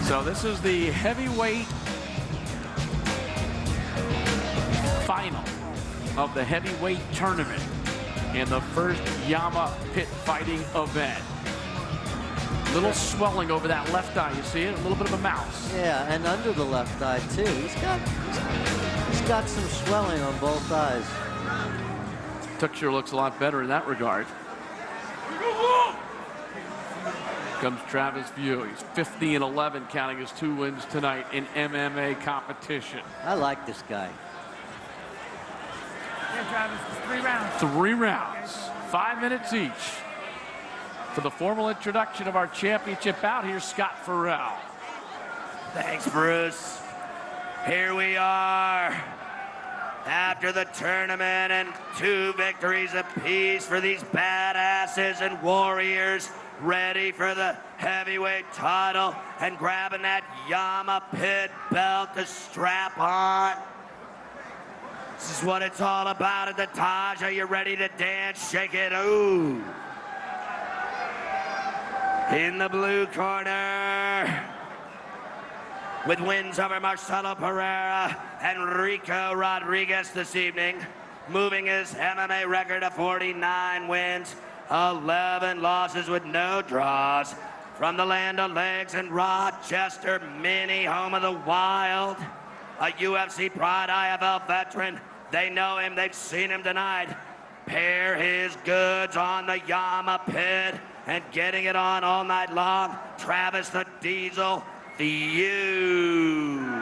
So this is the heavyweight final of the heavyweight tournament in the first Yamma Pit Fighting event. Little swelling over that left eye, you see it? A little bit of a mouse. Yeah, and under the left eye too. He's got some swelling on both eyes. Tuscherer looks a lot better in that regard. Comes Travis Wiuff. He's 50-11, counting his 2 wins tonight in MMA competition. I like this guy. Yeah, Travis, 3 rounds. 3 rounds, 5 minutes each. For the formal introduction of our championship bout, here's Scott Farrell. Thanks, Bruce. Here we are after the tournament, and 2 victories apiece for these badasses and warriors, ready for the heavyweight title and grabbing that Yamma Pit belt to strap on. This is what it's all about at the Taj. Are you ready to dance? Shake it. Ooh. In the blue corner, with wins over Marcelo Pereira and Rico Rodriguez this evening, moving his MMA record to 49 wins, 11 losses with no draws, from the Land of Legs in Rochester, Mini, home of the Wild, a UFC Pride IFL veteran. They know him, they've seen him tonight. Pair his goods on the Yamma Pit and getting it on all night long, Travis the Diesel Wiuff.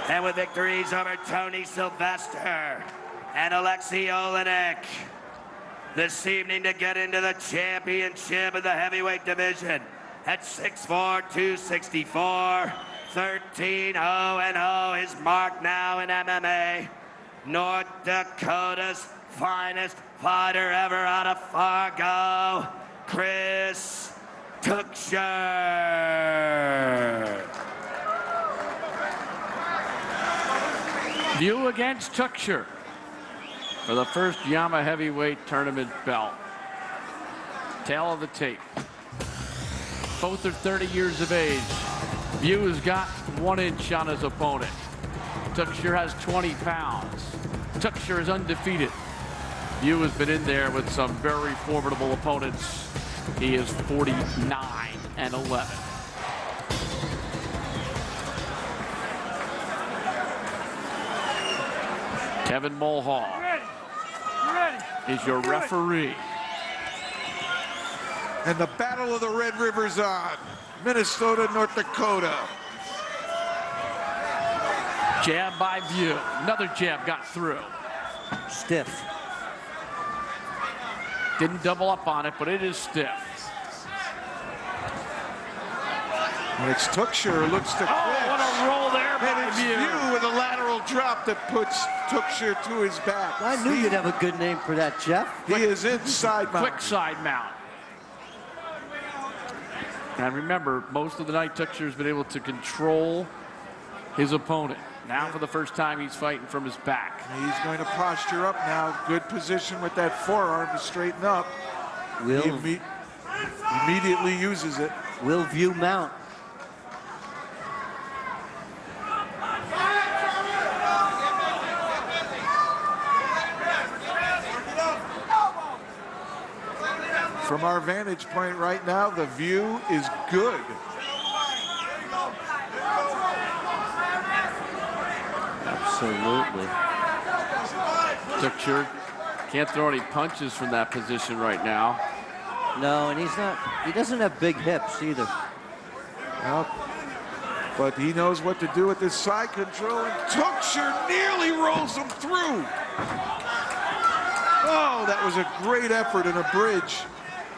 And with victories over Tony Sylvester and Alexei Olenek this evening to get into the championship of the heavyweight division at 6'4", 264, 13-0-0, his mark now in MMA. North Dakota's finest fighter ever out of Fargo, Chris Tuscherer. Wiuff against Tuscherer for the first Yamma heavyweight tournament belt. Tail of the tape. Both are 30 years of age. Wiuff has got 1 inch on his opponent. Tuscherer has 20 pounds. Tuscherer is undefeated. Wiuff has been in there with some very formidable opponents. He is 49-11. Kevin Mulhall is your referee. And the Battle of the Red River's on. Minnesota, North Dakota. Jab by Wiuff. Another jab got through. Stiff. Didn't double up on it, but it is stiff. And it's Tuscherer looks to quit. Oh, what a roll there by And it's Wiuff with a lateral drop that puts Tuscherer to his back. I knew you'd have a good name for that, Jeff. He is inside mount. Quick side mount. And remember, most of the night Tucherer's been able to control his opponent. Now for the first time he's fighting from his back. He's going to posture up now. Good position with that forearm to straighten up. He immediately uses it. Will Wiuff mount? From our vantage point right now, the view is good. Absolutely. Tuscherer can't throw any punches from that position right now. No, and he doesn't have big hips either. Well, but he knows what to do with his side control, and Tuscherer nearly rolls him through. Oh, that was a great effort in a bridge.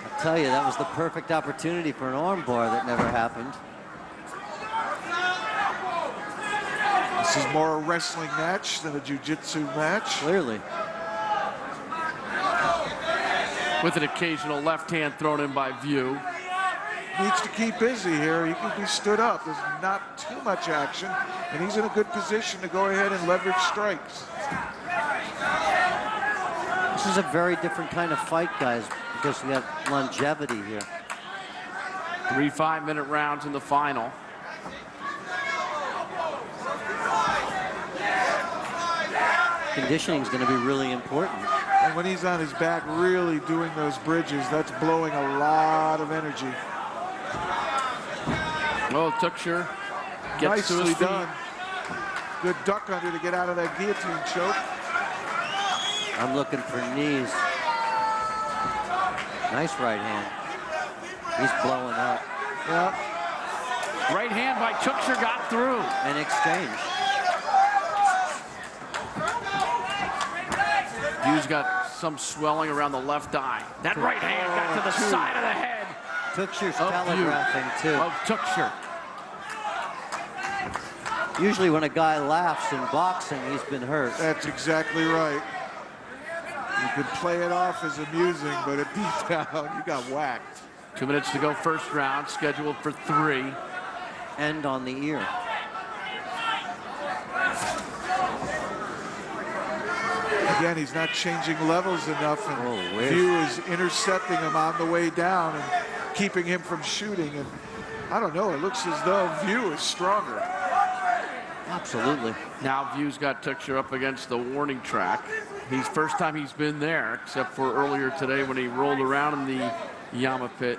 I'll tell you, that was the perfect opportunity for an armbar that never happened. This is more a wrestling match than a jiu-jitsu match. Clearly. With an occasional left hand thrown in by Wiuff. Needs to keep busy here. He can be stood up. There's not too much action, and he's in a good position to go ahead and leverage strikes. This is a very different kind of fight, guys. because we got longevity here. 3 5-minute rounds in the final. Conditioning is going to be really important. And when he's on his back really doing those bridges, that's blowing a lot of energy. Well, Tuscherer gets to his Nicely feet. done. Good duck under to get out of that guillotine choke. I'm looking for knees. Nice right hand. He's blowing up. Yeah. Right hand by Tuscherer got through. An exchange. View's got some swelling around the left eye. That right hand got to the side of the head. Tuccher's Of View. telegraphing too. Of Tuscherer. Usually when a guy laughs in boxing, he's been hurt. That's exactly right. You could play it off as amusing, but it deep down, you got whacked. 2 minutes to go, first round, scheduled for 3. End on the ear. Again, he's not changing levels enough, and Wiuff. View is intercepting him on the way down and keeping him from shooting. And I don't know, it looks as though View is stronger. Absolutely. Now View's got Tuscherer up against the warning track. He's first time he's been there, except for earlier today when he rolled around in the Yamma Pit.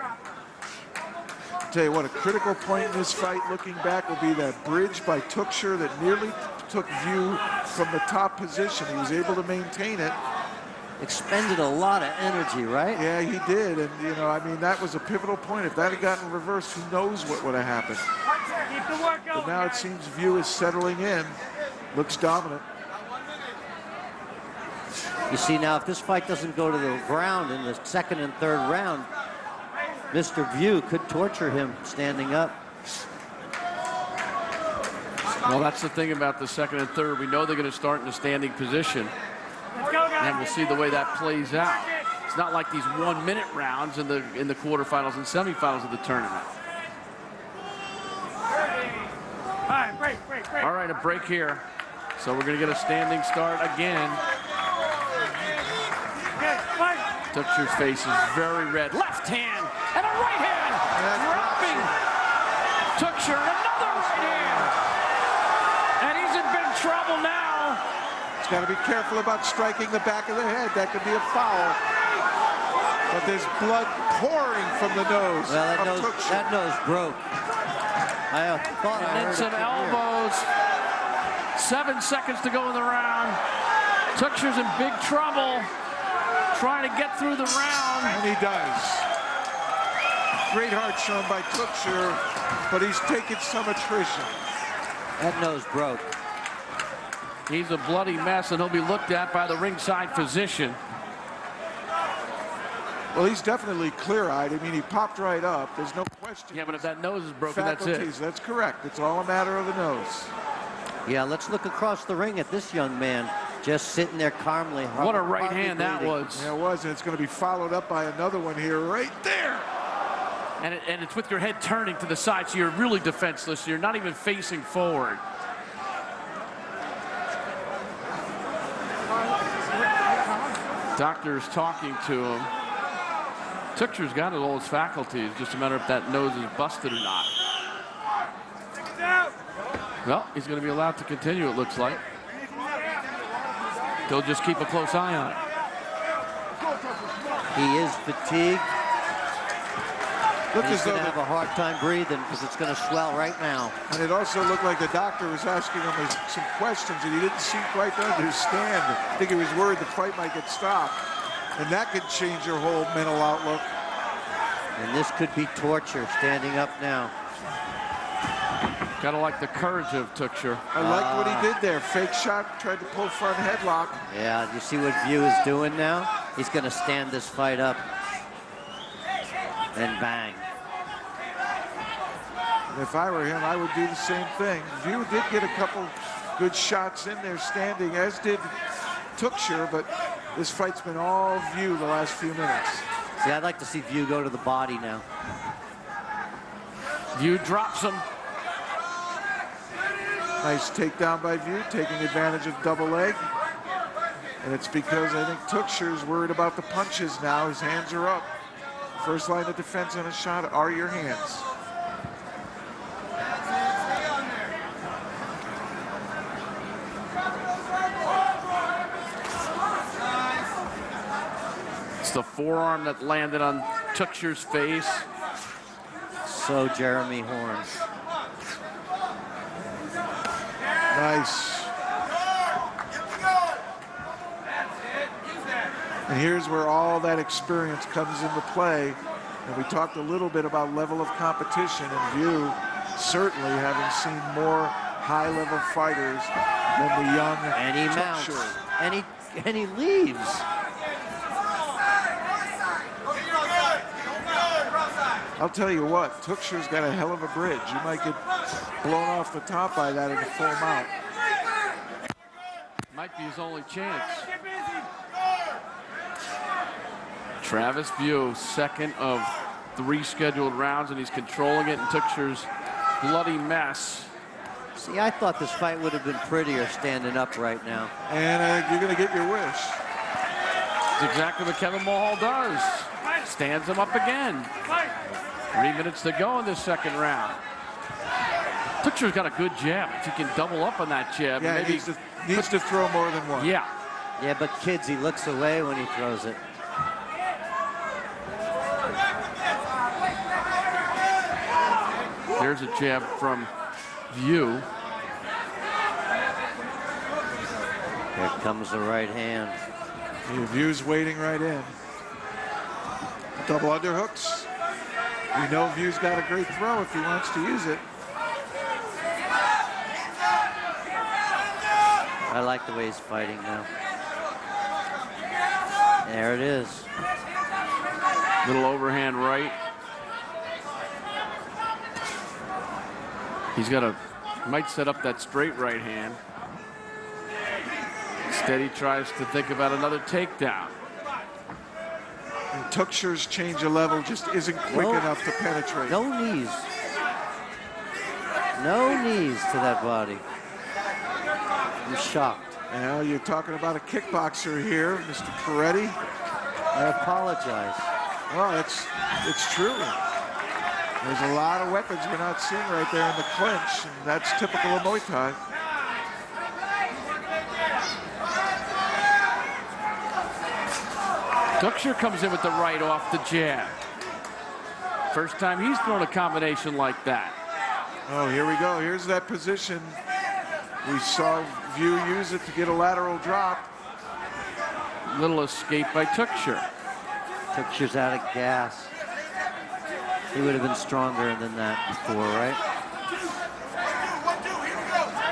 Tell you what, a critical point in this fight, looking back, will be that bridge by Tuscherer that nearly took View from the top position. He was able to maintain it. Expended a lot of energy, right? Yeah, he did. And, you know, I mean, that was a pivotal point. If that had gotten reversed, who knows what would have happened. Keep the work going, But now it guys. seems View is settling in. Looks dominant. You see now, if this fight doesn't go to the ground in the second and third round, Mr. View could torture him standing up. Well, that's the thing about the second and third. We know they're going to start in a standing position, Let's go, guys. and we'll see the way that plays out. It's not like these 1-minute rounds in the quarterfinals and semifinals of the tournament. All right, break. All right, a break here. So we're going to get a standing start again. Okay, fight. Tucherer's face is very red. Left hand and a right hand. Dropping Tuscherer, another right hand. And he's in big trouble now. He's got to be careful about striking the back of the head. That could be a foul. But there's blood pouring from the nose. Well, of Tuscherer. that nose broke. I thought I And then heard some it from here. elbows. 7 seconds to go in the round. Tucherer's in big trouble, trying to get through the round. And he does. Great heart shown by Tuscherer, but he's taken some attrition. That nose broke. He's a bloody mess, and he'll be looked at by the ringside physician. Well, he's definitely clear-eyed. I mean, he popped right up. There's no question. Yeah, but if that nose is broken, that's Faculties, it. that's correct. It's all a matter of the nose. Yeah, let's look across the ring at this young man, just sitting there calmly. What a right hardly hand that breathing. was. Yeah, it was, and it's going to be followed up by another one here right there. And it's with your head turning to the side, so you're really defenseless. You're not even facing forward. Doctor's talking to him. Tucherer's got all his faculties. Just a matter if that nose is busted or not. Well, he's going to be allowed to continue, it looks like. They'll just keep a close eye on it. He is fatigued. Look And he's as though going to have a hard time breathing because it's going to swell right now. and it also looked like the doctor was asking him some questions that he didn't seem quite to understand. I think he was worried the fight might get stopped. And that could change your whole mental outlook. And this could be torture standing up now. Kind of like the courage of Tuscherer. I liked what he did there. Fake shot, tried to pull front headlock. Yeah, you see what View is doing now? He's going to stand this fight up. And bang. And if I were him, I would do the same thing. View did get a couple good shots in there standing, as did Tuscherer, but this fight's been all View the last few minutes. See, I'd like to see View go to the body now. View drops him. Nice takedown by View, taking advantage of double leg. And it's because I think Tuschere's worried about the punches now. His hands are up. First line of defense on a shot are your hands. It's the forearm that landed on Tuschere's face. So Jeremy Horn. Nice. And here's where all that experience comes into play. And we talked a little bit about level of competition, and Wiuff certainly having seen more high-level fighters than the young And he mounts. Tuscherer. And he leaves. I'll tell you what, Tuschere's got a hell of a bridge. You might get blown off the top by that in a full mount. Might be his only chance. Travis Wiuff, second of 3 scheduled rounds, and he's controlling it in Tuschere's bloody mess. See, I thought this fight would have been prettier standing up right now. And you're going to get your wish. It's exactly what Kevin Mulhall does. Stands him up again. 3 minutes to go in this second round. Tuschere's got a good jab. If he can double up on that jab, Yeah, maybe he needs to throw more than one. Yeah. Yeah, but kids, he looks away when he throws it. There's a jab from Wiuff. Here comes the right hand. Wiuff's waiting right in. Double underhooks. We know Wiuff's got a great throw if he wants to use it. I like the way he's fighting now. There it is. Little overhand right. He's got might set up that straight right hand. Instead, he tries to think about another takedown. And Tuschere's change of level just isn't quick enough to penetrate. No knees. No knees to that body. I'm shocked. Now you're talking about a kickboxer here, Mr. Peretti. I apologize. Well, it's true. There's a lot of weapons we're not seeing right there in the clinch, and that's typical of Muay Thai. Tuscher comes in with the right off the jab. First time he's thrown a combination like that. Oh, here we go. Here's that position. We saw Wiuff use it to get a lateral drop. Little escape by Tuscherer. Tuschere's out of gas. He would have been stronger than that before, right?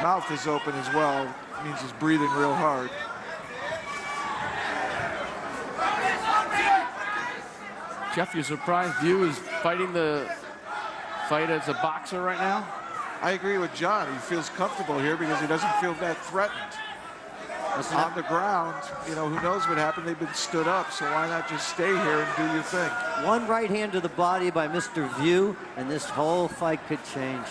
Mouth is open as well. It means he's breathing real hard. Jeff, you surprised Wiuff is fighting the fight as a boxer right now? I agree with John. He feels comfortable here because he doesn't feel that threatened. On the ground, you know, who knows what happened? They've been stood up, so why not just stay here and do your thing? One right hand to the body by Mr. Wiuff, and this whole fight could change.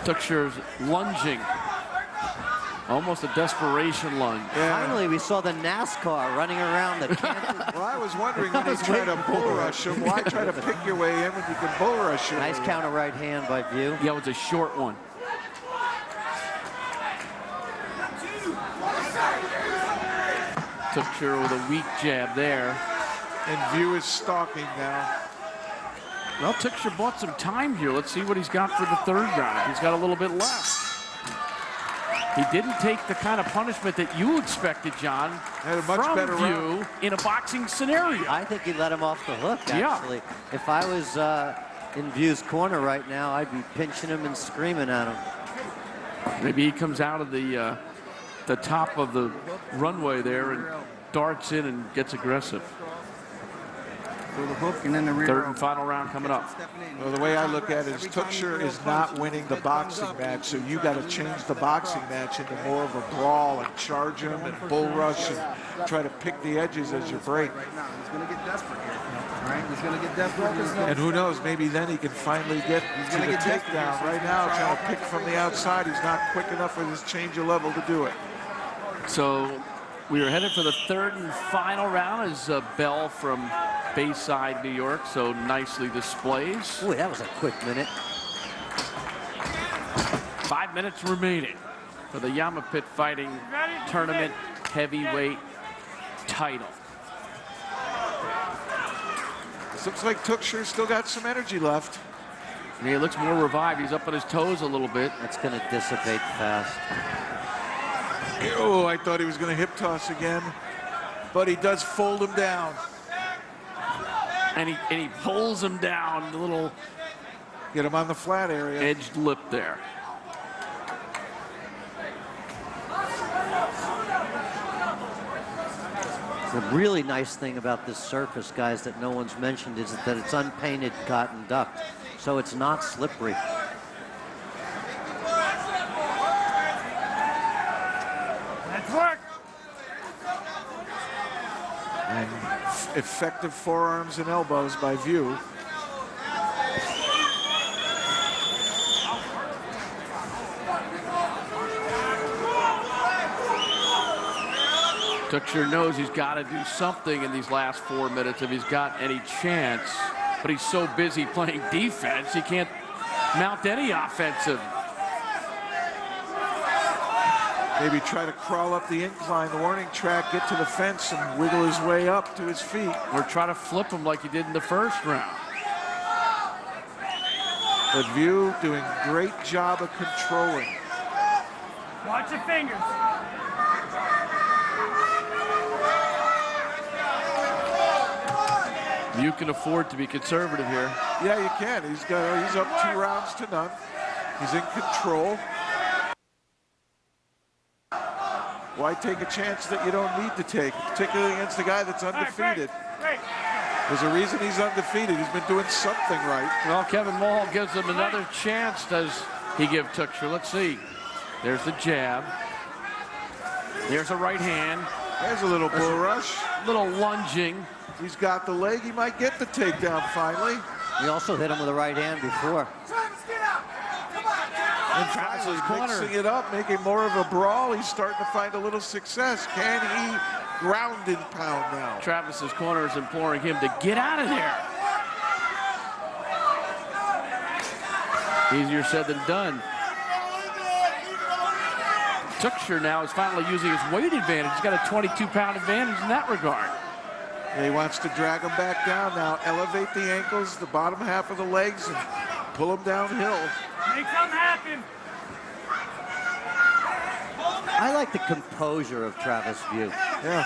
Tuscher's lunging. Almost a desperation lunge. Yeah. Finally, we saw the NASCAR running around the canton. Well, I was wondering when they try to bull rush him, why try to pick your way in when you can bull rush him? Nice counter right hand by Wiuff. Yeah, it was a short one. Tuscher with a weak jab there. And Wiuff is stalking now. Well, Tuscher bought some time here. Let's see what he's got for the third round. He's got a little bit left. He didn't take the kind of punishment that you expected, John, Had a much from better round. Wiuff in a boxing scenario. I think he let him off the hook, Yeah. actually. If I was in Wiuff's corner right now, I'd be pinching him and screaming at him. Maybe he comes out of the top of the runway there and darts in and gets aggressive. So the hook and then the rear. Third and final round coming up. Well, the way I look at it is Tuscherer is not winning the boxing match, so you got to change the boxing match into more of a brawl and charge him and bull rush and try to pick the edges as you break. Right now, he's going to get desperate here. All right, he's going to get desperate. And who knows, maybe then he can finally get to the takedown. Right now, trying to pick from the outside, he's not quick enough with his change of level to do it. So we are headed for the third and final round as Bell from Bayside, New York, so nicely displays. Boy, that was a quick minute. 5 minutes remaining for the Yamma Pit Fighting Tournament Heavyweight title. This looks like Tuscherer still got some energy left. And he looks more revived. He's up on his toes a little bit. That's going to dissipate fast. Oh, I thought he was going to hip toss again, but he does fold him down. And he pulls him down, the little Get him on the flat area. edged lip there. The really nice thing about this surface, guys, that no one's mentioned is that it's unpainted cotton duct, so it's not slippery. Let's work. And effective forearms and elbows by Wiuff. Tuscherer knows he's got to do something in these last 4 minutes if he's got any chance, but he's so busy playing defense, he can't mount any offensive. Maybe try to crawl up the incline, the warning track, get to the fence and wiggle his way up to his feet. Or try to flip him like he did in the first round. But Wiuff doing great job of controlling. Watch your fingers. You can afford to be conservative here. Yeah, you can. He's up 2 rounds to none. He's in control. Why take a chance that you don't need to take, particularly against a guy that's undefeated? Great. There's a reason he's undefeated. He's been doing something right. Well, Kevin Mulhall gives him another chance. Does he give Tuscherer? Let's see. There's the jab. There's a right hand. There's a little bull rush. Little lunging. He's got the leg. He might get the takedown finally. He also hit him with the right hand before. And finally mixing it up, making more of a brawl. He's starting to find a little success. Can he ground and pound now? Travis's corner is imploring him to get out of there. Easier said than done. Tuscherer now is finally using his weight advantage. He's got a 22-pound advantage in that regard. He wants to drag him back down now, elevate the ankles, the bottom half of the legs, and pull him downhill. Make something happen. I like the composure of Travis Wiuff. Yeah.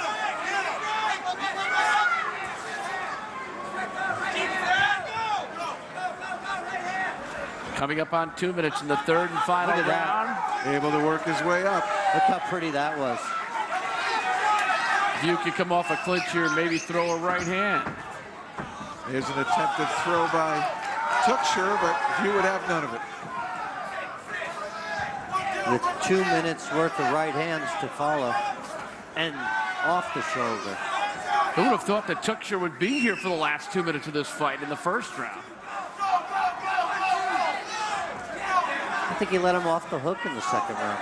Coming up on 2 minutes in the third and final Look at that. round. Able to work his way up. Look how pretty that was. Wiuff could come off a clinch here and maybe throw a right hand. Here's an attempted throw by Tuscherer, but Wiuff would have none of it. With 2 minutes worth of right hands to follow and off the shoulder. Who would have thought that Tuscherer would be here for the last 2 minutes of this fight in the first round? I think he let him off the hook in the second round.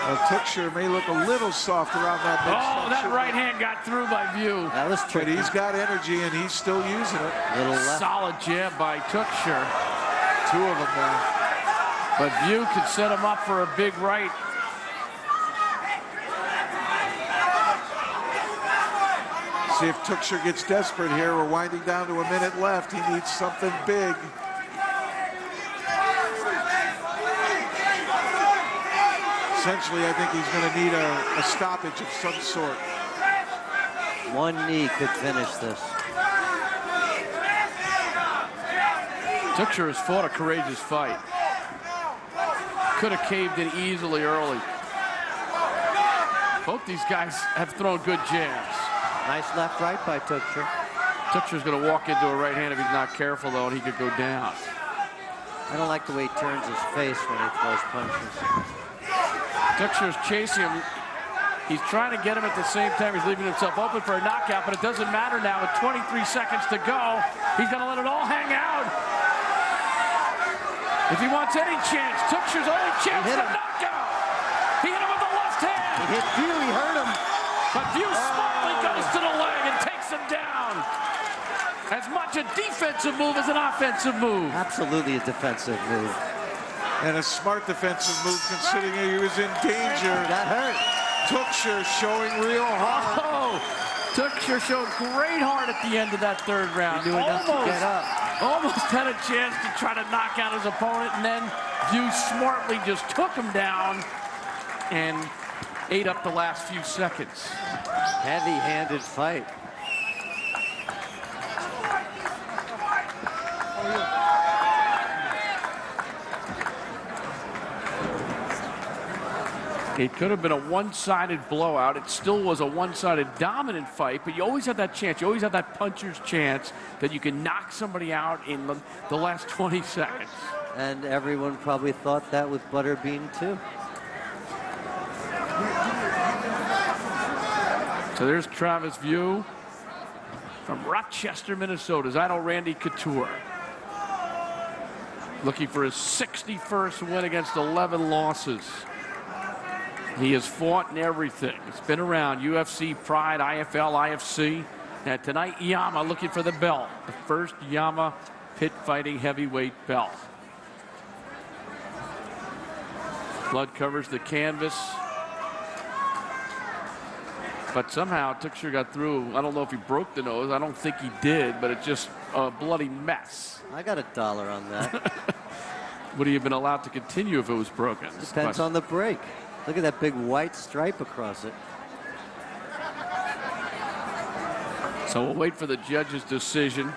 Well, Tuscherer may look a little soft around that midsection. Oh, that right hand got through by Wiuff. That was But tricky. he's got energy and he's still using it. Little left. Solid jab by Tuscherer. 2 of them now. But Wiuff could set him up for a big right. See if Tuscherer gets desperate here. We're winding down to a minute left. He needs something big. Essentially, I think he's going to need a stoppage of some sort. One knee could finish this. Tuscherer has fought a courageous fight. Could have caved in easily early. Both these guys have thrown good jabs. Nice left-right by Tuscherer. Tuscherer's going to walk into a right hand if he's not careful, though, and he could go down. I don't like the way he turns his face when he throws punches. Tucherer's chasing him. He's trying to get him at the same time. He's leaving himself open for a knockout, but it doesn't matter now. With 23 seconds to go, he's going to let it all hang out. If he wants any chance, Tuscherer's only chance to knockout. He hit him with the left hand. He hit View, he hurt him. But View smartly goes to the leg and takes him down. As much a defensive move as an offensive move. Absolutely a defensive move. And a smart defensive move considering he was in danger. Got hurt. Tuscherer showing real heart. Oh, Tuscherer showed great heart at the end of that third round. He knew enough to get up. Almost had a chance to try to knock out his opponent, and then View smartly just took him down and ate up the last few seconds. Heavy-handed fight. It could have been a one-sided blowout. It still was a one-sided dominant fight, but you always have that chance. You always have that puncher's chance that you can knock somebody out in the last 20 seconds. And everyone probably thought that with Butterbean, too. So there's Travis View from Rochester, Minnesota. Idol Randy Couture. Looking for his 61st win against 11 losses. He has fought in everything. It's been around UFC, Pride, IFL, IFC. And tonight, Yamma looking for the belt. The first Yamma Pit Fighting heavyweight belt. Blood covers the canvas. But somehow Tuscherer got through. I don't know if he broke the nose. I don't think he did, but it's just a bloody mess. I got $1 on that. Would he have been allowed to continue if it was broken? Depends on the break. Look at that big white stripe across it. So we'll wait for the judge's decision,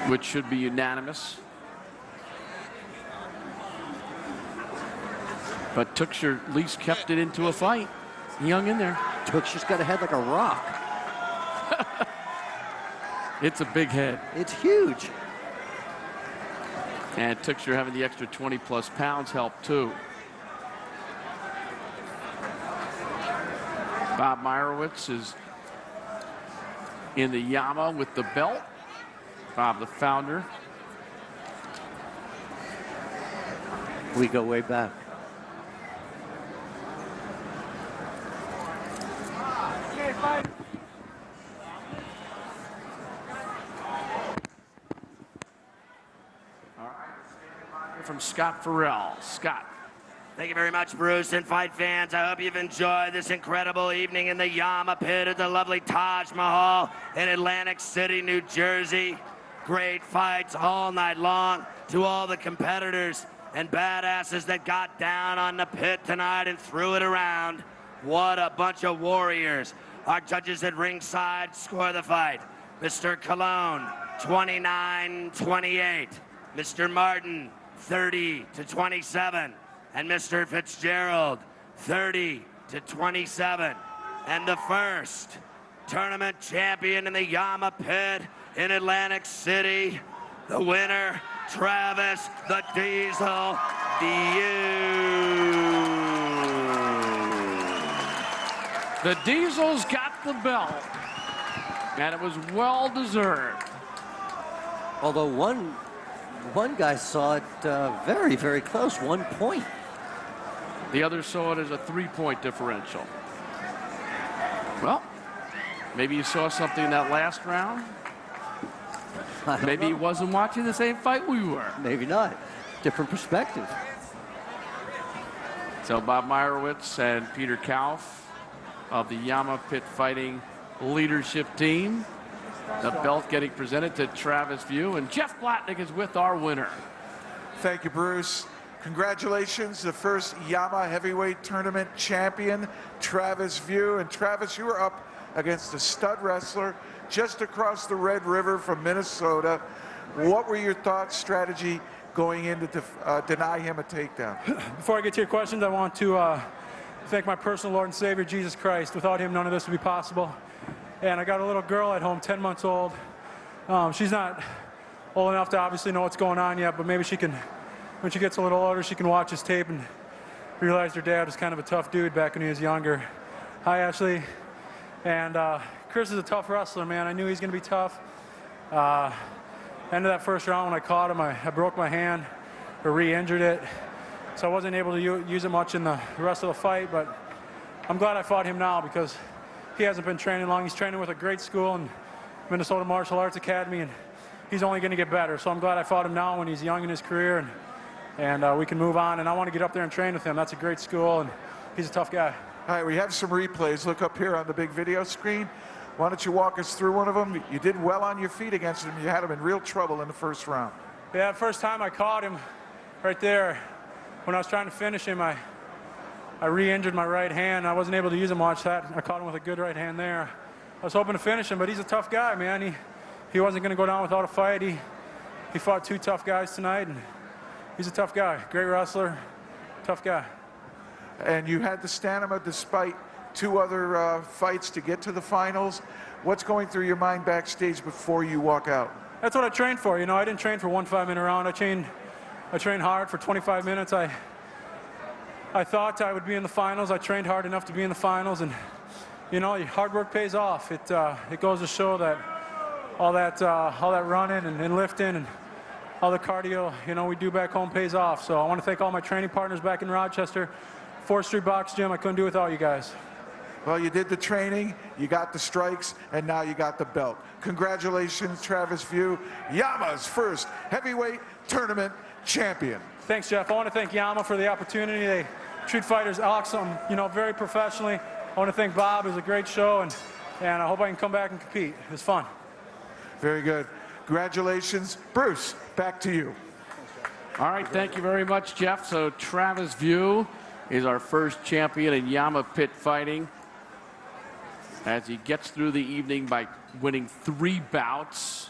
which should be unanimous. But Tuscherer at least kept it into a fight. He hung in there. Tucher's got a head like a rock. It's a big head. It's huge. And Tuscherer having the extra 20+ pounds helped too. Bob Meyerowitz is in the Yamma with the belt. Bob, the founder. We go way back. Okay, fight. From Scott Farrell. Scott. Thank you very much, Bruce and fight fans. I hope you've enjoyed this incredible evening in the Yamma Pit at the lovely Taj Mahal in Atlantic City, New Jersey. Great fights all night long. To all the competitors and badasses that got down on the pit tonight and threw it around. What a bunch of warriors. Our judges at ringside score the fight. Mr. Cologne, 29-28. Mr. Martin, 30-27. And Mr. Fitzgerald, 30-27. And the first tournament champion in the Yamma Pit in Atlantic City, the winner, Travis the Diesel View. The Diesel's got the belt, and it was well deserved. Although one guy saw it very, very close, 1 point. The other saw it as a 3-point differential. Well, maybe you saw something in that last round. Maybe he wasn't watching the same fight we were. Maybe not. Different perspective. So Bob Meyerowitz and Peter Kauf of the Yamma Pit Fighting leadership team. The belt getting presented to Travis View, and Jeff Blatnick is with our winner. Thank you, Bruce. Congratulations, the first Yamma heavyweight tournament champion, Travis View. And Travis, you were up against a stud wrestler just across the Red River from Minnesota. What were your thoughts, strategy, going in to deny him a takedown. Before I get to your questions, I want to thank my personal Lord and Savior, Jesus Christ. Without him, none of this would be possible. And I got a little girl at home, 10 months old. She's not old enough to obviously know what's going on yet, but maybe she can, when she gets a little older, she can watch this tape and realize her dad was kind of a tough dude back when he was younger. Hi, Ashley. And Chris is a tough wrestler, man. I knew he was going to be tough. End of that first round when I caught him, I broke my hand or re-injured it. So I wasn't able to use it much in the rest of the fight, but I'm glad I fought him now because he hasn't been training long. He's training with a great school in Minnesota Martial Arts Academy, and he's only going to get better. So I'm glad I fought him now when he's young in his career, and we can move on. And I want to get up there and train with him. That's a great school, and he's a tough guy. All right, we have some replays. Look up here on the big video screen. Why don't you walk us through one of them? You did well on your feet against him. You had him in real trouble in the first round. Yeah, first time I caught him right there, when I was trying to finish him, I re-injured my right hand. I wasn't able to use him much. I caught him with a good right hand there. I was hoping to finish him, but he's a tough guy, man. He wasn't going to go down without a fight. He fought 2 tough guys tonight, and he's a tough guy. Great wrestler, tough guy. And you had the stamina despite 2 other fights to get to the finals. What's going through your mind backstage before you walk out? That's what I trained for. You know, I didn't train for 1 5-minute round. I trained hard for 25 minutes. I thought I would be in the finals. I trained hard enough to be in the finals, and you know, hard work pays off. It goes to show that all that running and lifting and all the cardio, you know, we do back home pays off. So I want to thank all my training partners back in Rochester, 4th Street Box Gym. I couldn't do it without you guys. Well, you did the training, you got the strikes, and now you got the belt. Congratulations, Travis Wiuff, Yamma's first heavyweight tournament champion. Thanks, Jeff. I want to thank Yamma for the opportunity. They treat fighters awesome, you know, very professionally. I want to thank Bob. It was a great show, and I hope I can come back and compete. It was fun. Very good. Congratulations. Bruce, back to you. All right, thank you very much, Jeff. So Travis Wiuff is our first champion in Yamma Pit Fighting, as he gets through the evening by winning 3 bouts.